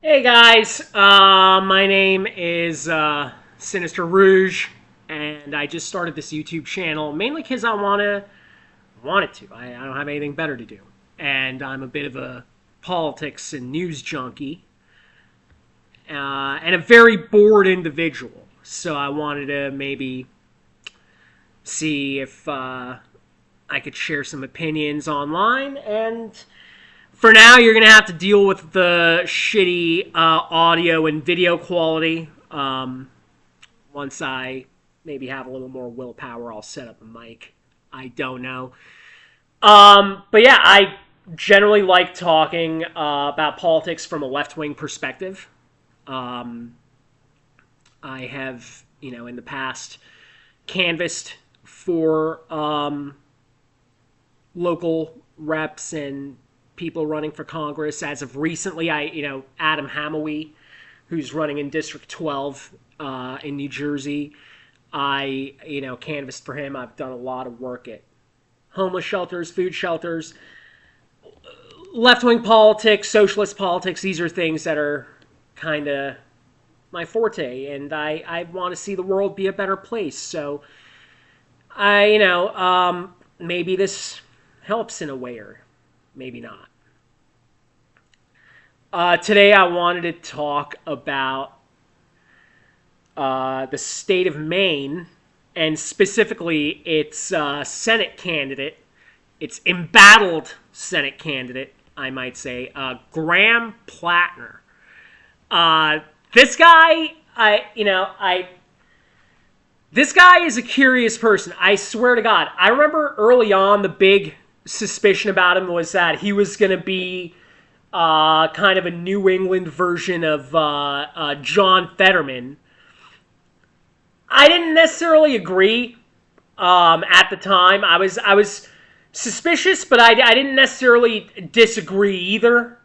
Hey guys, my name is Sinister Rouge, and I just started this YouTube channel mainly because I wanted to. I don't have anything better to do, and I'm a bit of a politics and news junkie, and a very bored individual. So I wanted to maybe see if I could share some opinions online and for now, you're going to have to deal with the shitty audio and video quality. Once I maybe have a little more willpower, I'll set up a mic. I don't know. But yeah, I generally like talking about politics from a left wing perspective. Um, I have, in the past, canvassed for local reps and people running for Congress. As of recently, Adam Hamawee, who's running in District 12 in New Jersey, I, canvassed for him. I've done a lot of work at homeless shelters, food shelters, left-wing politics, socialist politics. These are things that are kind of my forte, and I want to see the world be a better place. So maybe this helps in a way, or maybe not. Today, I wanted to talk about the state of Maine, and specifically its Senate candidate, its embattled Senate candidate, I might say, Graham Platner. This guy, this guy is a curious person. I swear to God. I remember early on the big suspicion about him was that he was going to be kind of a New England version of John Fetterman. I didn't necessarily agree at the time. I was suspicious, but I didn't necessarily disagree either.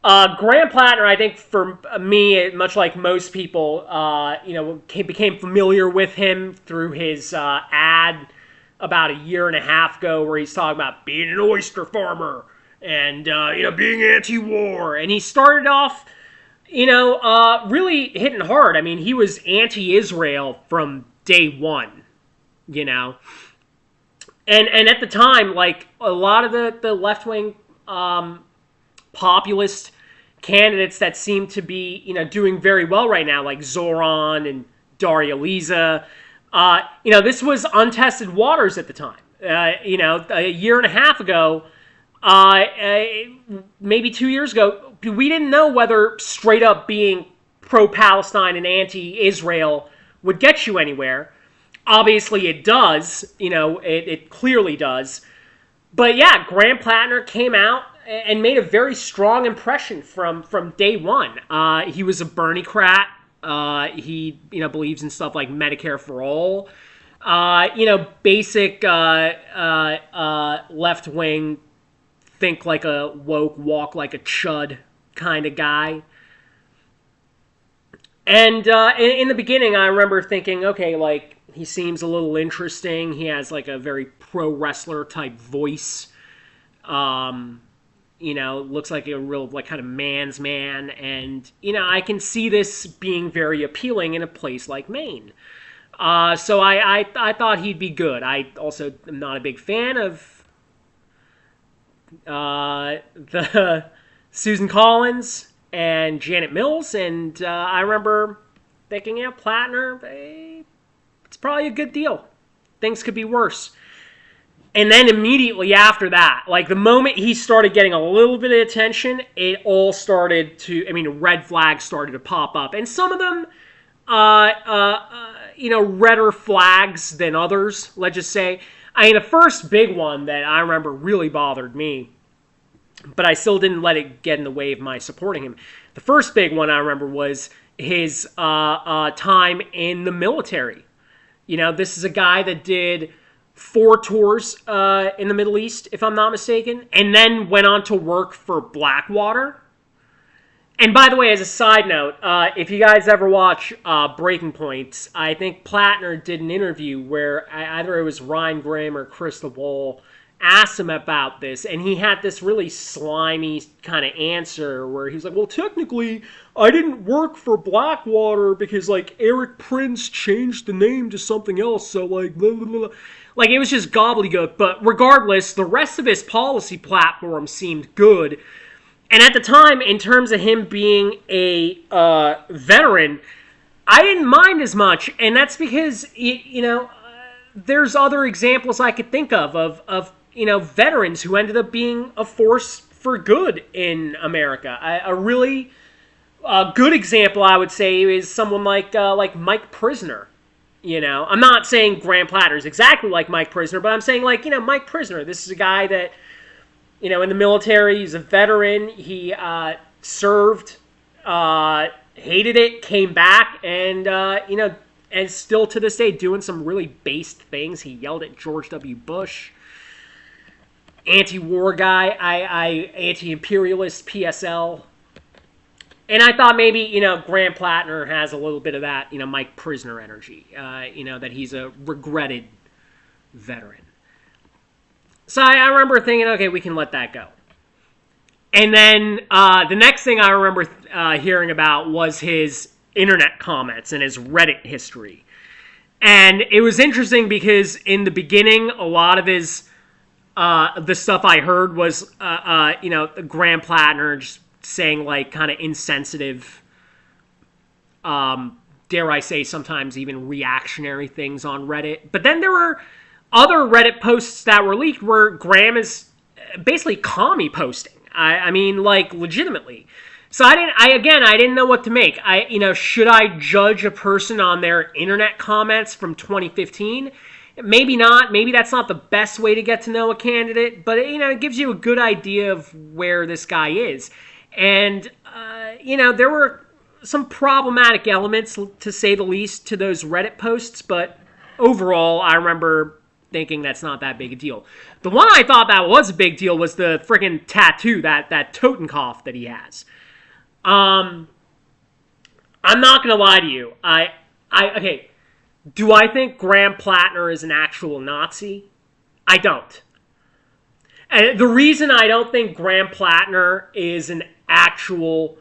Graham Platner, I think for me, much like most people, became familiar with him through his ad about a year and a half ago where he's talking about being an oyster farmer and, being anti-war. And he started off, really hitting hard. I mean, he was anti-Israel from day one, And at the time, like, a lot of the left-wing populist candidates that seem to be, doing very well right now, like Zoran and Daria Liza, this was untested waters at the time. A year and a half ago, maybe 2 years ago, we didn't know whether straight up being pro-Palestine and anti-Israel would get you anywhere. Obviously it does, it clearly does. But yeah, Graham Platner came out and made a very strong impression from day one. He was a Bernie-crat. He, believes in stuff like Medicare for all. Basic left-wing, think like a woke, walk like a chud kind of guy. And in the beginning, I remember thinking, okay, like, he seems a little interesting. He has, like, a very pro-wrestler type voice. Looks like a real, like, kind of man's man. And, I can see this being very appealing in a place like Maine. So I thought he'd be good. I also am not a big fan of the Susan Collins and Janet Mills, and I remember thinking, yeah, Platner, it's probably a good deal. Things could be worse. And then immediately after that, like the moment he started getting a little bit of attention, it all started to, red flags started to pop up. And some of them, redder flags than others, let's just say. The first big one that I remember really bothered me, but I still didn't let it get in the way of my supporting him. The first big one I remember was his time in the military. This is a guy that did 4 tours in the Middle East, if I'm not mistaken, and then went on to work for Blackwater. And by the way, as a side note, if you guys ever watch Breaking Points, I think Platner did an interview where either it was Ryan Graham or Chris LeBowl asked him about this, and he had this really slimy kind of answer where he's like, well, technically, I didn't work for Blackwater because, like, Eric Prince changed the name to something else, so, like, blah, blah, blah. Like, it was just gobbledygook, but regardless, the rest of his policy platform seemed good. And at the time, in terms of him being a veteran, I didn't mind as much, and that's because, there's other examples I could think of veterans who ended up being a force for good in America. A really good example, I would say, is someone like Mike Prisner. I'm not saying Graham Platner is exactly like Mike Prisner, but I'm saying, like, Mike Prisner. This is a guy that, in the military, he's a veteran. He served, hated it, came back, and, and still to this day doing some really based things. He yelled at George W. Bush. Anti-war guy, anti-imperialist PSL. And I thought maybe, Graham Platner has a little bit of that, Mike Prisner energy, that he's a regretted veteran. So I remember thinking, okay, we can let that go. And then the next thing I remember hearing about was his internet comments and his Reddit history. And it was interesting because in the beginning, a lot of his, the stuff I heard was, Graham Platner just saying, like, kind of insensitive, dare I say, sometimes even reactionary things on Reddit. But then there were other Reddit posts that were leaked where Graham is basically commie posting. I mean, like, legitimately. So I didn't know what to make. Should I judge a person on their internet comments from 2015? Maybe not. Maybe that's not the best way to get to know a candidate, but it gives you a good idea of where this guy is. And, there were some problematic elements, to say the least, to those Reddit posts, but overall, I remember thinking that's not that big a deal. The one I thought that was a big deal was the freaking tattoo, that Totenkopf that he has. I'm not going to lie to you. Okay, do I think Graham Platner is an actual Nazi? I don't. And the reason I don't think Graham Platner is an actual,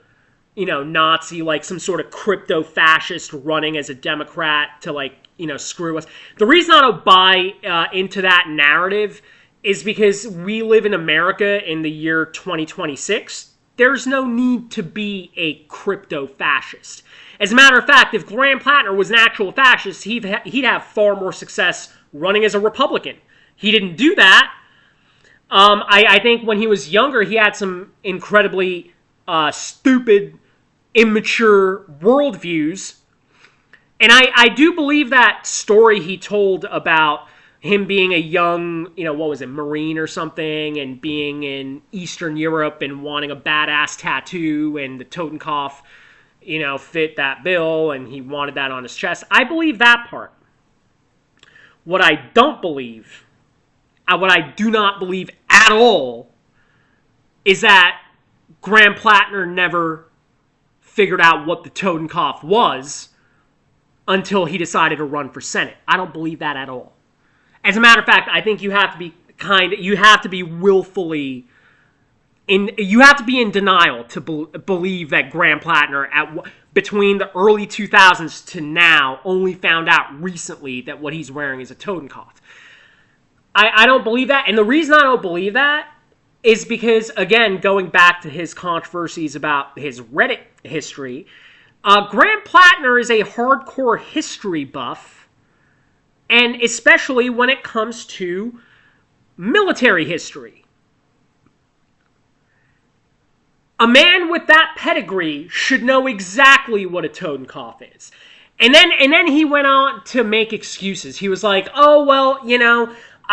Nazi, like some sort of crypto-fascist running as a Democrat to, like, screw us. The reason I don't buy into that narrative is because we live in America in the year 2026. There's no need to be a crypto-fascist. As a matter of fact, if Graham Platner was an actual fascist, he'd have far more success running as a Republican. He didn't do that. I think when he was younger, he had some incredibly stupid, immature worldviews. And I do believe that story he told about him being a young, Marine or something, and being in Eastern Europe and wanting a badass tattoo, and the Totenkopf, fit that bill, and he wanted that on his chest. I believe that part. What I don't believe, what I do not believe at all, is that Graham Platner never figured out what the Totenkopf was until he decided to run for Senate. I don't believe that at all. As a matter of fact, I think you have to be willfully you have to be in denial to believe that Graham Platner, between the early 2000s to now, only found out recently that what he's wearing is a Totenkopf. I don't believe that, and the reason I don't believe that is because, again, going back to his controversies about his Reddit history, Graham Platner is a hardcore history buff, and especially when it comes to military history. A man with that pedigree should know exactly what a Totenkopf is. And then he went on to make excuses. He was like, oh, well,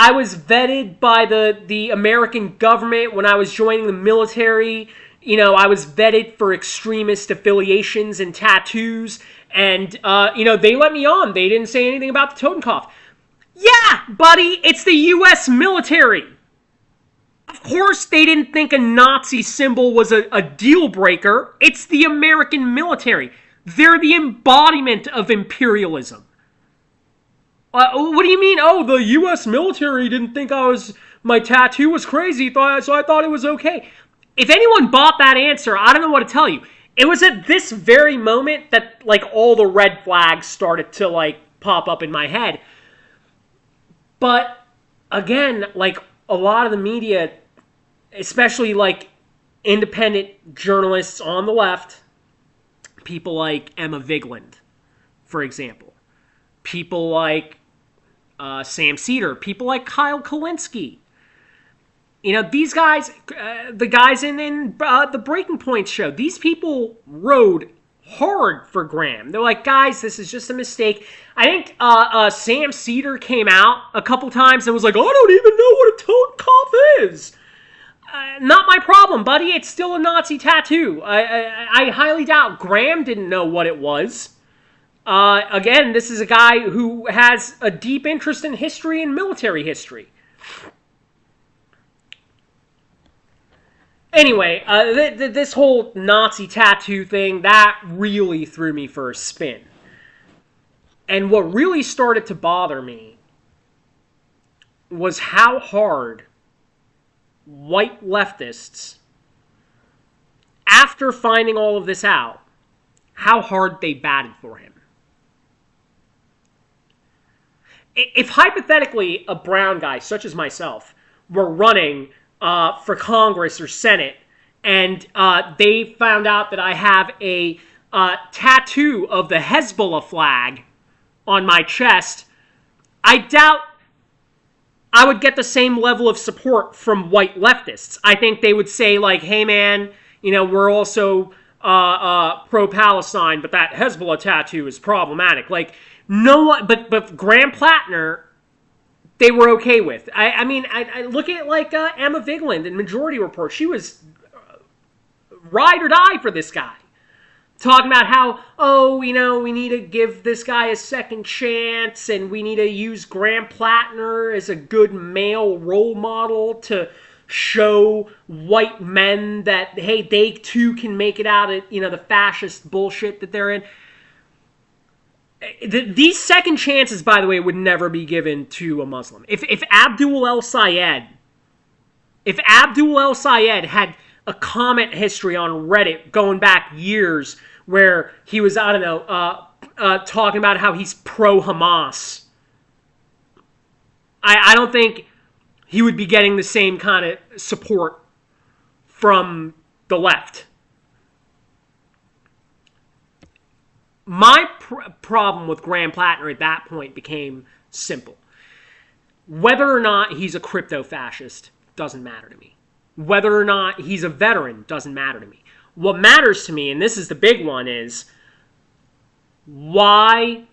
I was vetted by the American government when I was joining the military. I was vetted for extremist affiliations and tattoos. And, they let me on. They didn't say anything about the Totenkopf. Yeah, buddy, it's the U.S. military. Of course they didn't think a Nazi symbol was a deal breaker. It's the American military. They're the embodiment of imperialism. What do you mean? Oh, the U.S. military didn't think I was my tattoo was crazy, so I thought it was okay. If anyone bought that answer, I don't know what to tell you. It was at this very moment that, like, all the red flags started to, like, pop up in my head. But, again, like, a lot of the media, especially, like, independent journalists on the left, people like Emma Vigeland, for example, people like Sam Cedar, people like Kyle Kalinske. You know, these guys, the guys in the Breaking Point show, these people rode hard for Graham. They're like, guys, this is just a mistake. I think Sam Cedar came out a couple times and was like, I don't even know what a totem cough is. Not my problem, buddy. It's still a Nazi tattoo. I highly doubt Graham didn't know what it was. Again, this is a guy who has a deep interest in history and military history. Anyway, this whole Nazi tattoo thing, that really threw me for a spin. And what really started to bother me was how hard white leftists, after finding all of this out, how hard they batted for him. If hypothetically a brown guy, such as myself, were running for Congress or Senate, and they found out that I have a tattoo of the Hezbollah flag on my chest, I doubt I would get the same level of support from white leftists. I think they would say, like, hey, man, you know, we're also pro-Palestine, but that Hezbollah tattoo is problematic. Like, no one, but Graham Platner, they were okay with. I mean, I look at, like, Emma Vigeland in Majority Report. She was ride or die for this guy. Talking about how, oh, you know, we need to give this guy a second chance, and we need to use Graham Platner as a good male role model to show white men that, hey, they too can make it out of, you know, the fascist bullshit that they're in. These second chances, by the way, would never be given to a Muslim. If Abdul El-Sayed had a comment history on Reddit going back years where he was, I don't know, talking about how he's pro-Hamas, I don't think he would be getting the same kind of support from the left. My problem with Graham Platner at that point became simple. Whether or not he's a crypto-fascist doesn't matter to me. Whether or not he's a veteran doesn't matter to me. What matters to me, and this is the big one, is why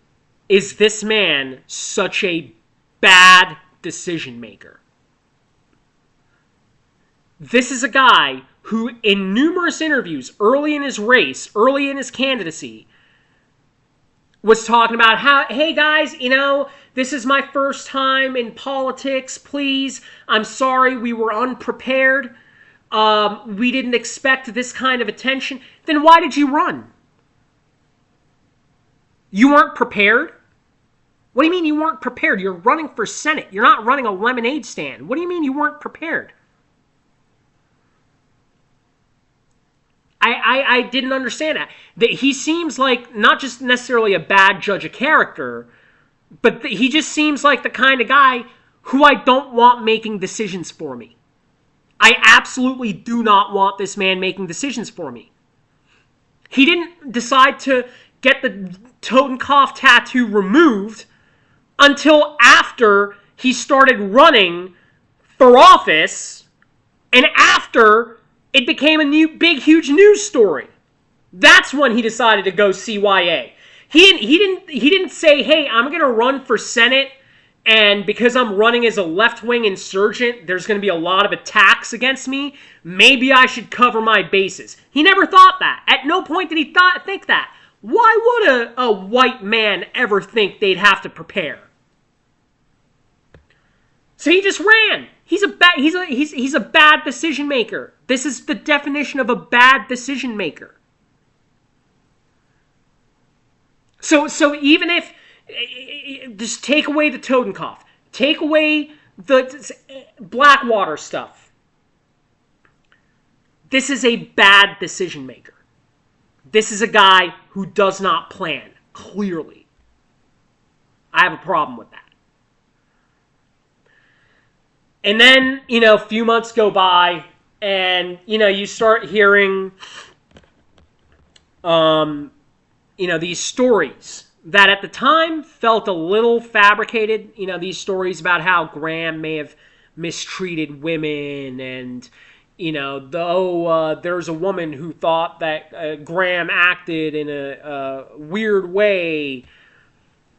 is this man such a bad decision maker? This is a guy who, in numerous interviews, early in his race, early in his candidacy, was talking about how, hey guys, you know, this is my first time in politics, please, I'm sorry, we were unprepared. We didn't expect this kind of attention. Then why did you run? You weren't prepared? What do you mean you weren't prepared? You're running for Senate. You're not running a lemonade stand. What do you mean you weren't prepared? I didn't understand that. That he seems like not just necessarily a bad judge of character, but he just seems like the kind of guy who I don't want making decisions for me. I absolutely do not want this man making decisions for me. He didn't decide to get the Totenkopf tattoo removed until after he started running for office and after it became a new, big, huge news story. That's when he decided to go CYA. He didn't say, hey, I'm going to run for Senate, and because I'm running as a left-wing insurgent, there's going to be a lot of attacks against me. Maybe I should cover my bases. He never thought that. At no point did he think that. Why would a white man ever think they'd have to prepare? So he just ran. He's a bad decision maker. This is the definition of a bad decision maker. So even if just take away the Totenkopf, take away the Blackwater stuff. This is a bad decision maker. This is a guy who does not plan, clearly. I have a problem with that. And then, a few months go by, and, you start hearing, these stories that at the time felt a little fabricated. These stories about how Graham may have mistreated women, and, there's a woman who thought that Graham acted in a weird way.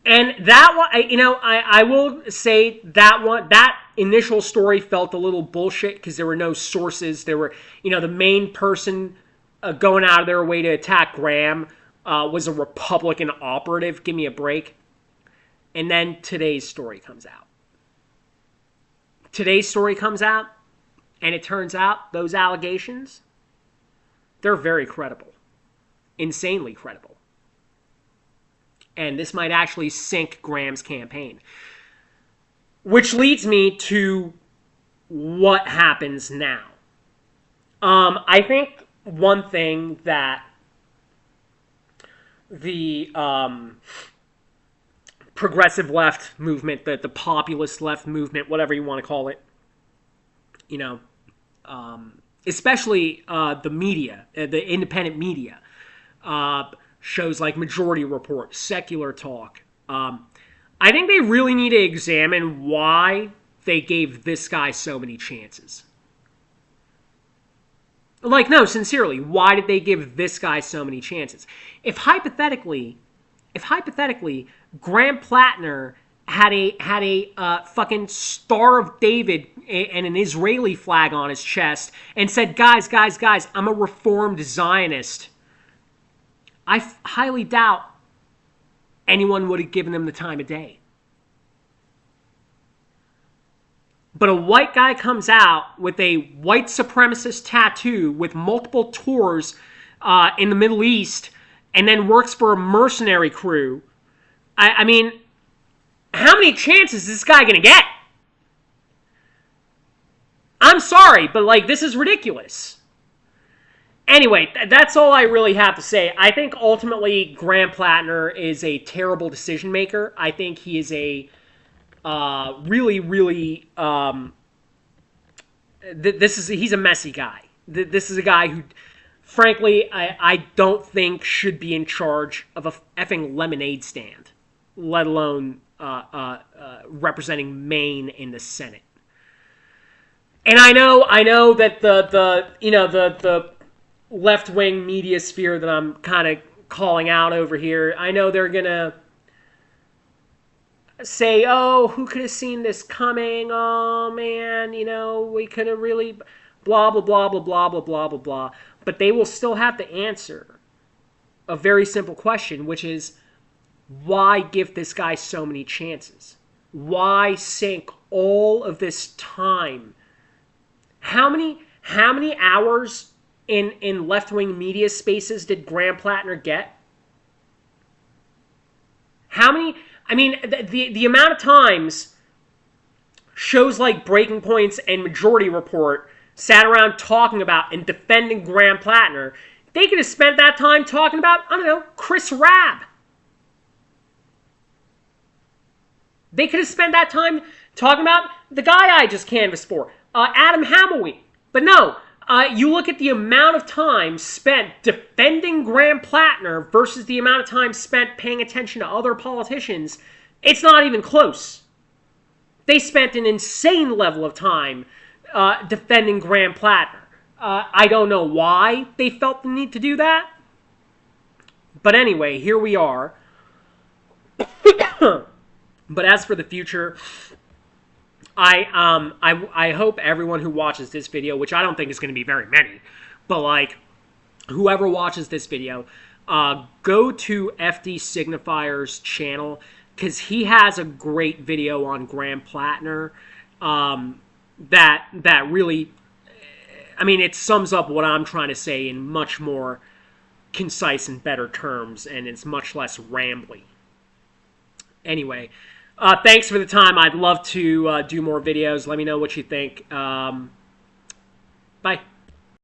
And that one, I will say that initial story felt a little bullshit because there were no sources. There were, the main person going out of their way to attack Graham was a Republican operative. Give me a break. And then today's story comes out. And it turns out those allegations, they're very credible. Insanely credible. And this might actually sink Graham's campaign. Which leads me to what happens now. I think one thing that the progressive left movement, the populist left movement, whatever you want to call it, especially the media, the independent media, shows like Majority Report, Secular Talk. I think they really need to examine why they gave this guy so many chances. Like, no, sincerely, why did they give this guy so many chances? If hypothetically, Graham Platner had a fucking Star of David and an Israeli flag on his chest and said, guys, I'm a reformed Zionist, I highly doubt anyone would have given him the time of day. But a white guy comes out with a white supremacist tattoo with multiple tours in the Middle East and then works for a mercenary crew. I mean, how many chances is this guy going to get? I'm sorry, but this is ridiculous. Anyway, that's all I really have to say. I think ultimately Graham Platner is a terrible decision maker. I think he is a really, he's a messy guy. This is a guy who, frankly, I don't think should be in charge of a effing lemonade stand, let alone representing Maine in the Senate. And I know that the left-wing media sphere that I'm kind of calling out over here, I know they're going to say, oh, who could have seen this coming? Oh, man, we could have really blah, blah, blah, blah, blah, blah, blah, blah, blah. But they will still have to answer a very simple question, which is, why give this guy so many chances? Why sink all of this time? How many hours in left-wing media spaces did Graham Platner get? How many? I mean, the amount of times shows like Breaking Points and Majority Report sat around talking about and defending Graham Platner, they could have spent that time talking about, I don't know, Chris Rabb. They could have spent that time talking about the guy I just canvassed for, Adam Hamilton. But no, you look at the amount of time spent defending Graham Platner versus the amount of time spent paying attention to other politicians, it's not even close. They spent an insane level of time defending Graham Platner. I don't know why they felt the need to do that. But anyway, here we are. But as for the future, I hope everyone who watches this video, which I don't think is going to be very many, but whoever watches this video, go to FD Signifier's channel, because he has a great video on Graham Platner that really, I mean, it sums up what I'm trying to say in much more concise and better terms, and it's much less rambly. Anyway, Thanks for the time. I'd love to do more videos. Let me know what you think. Bye.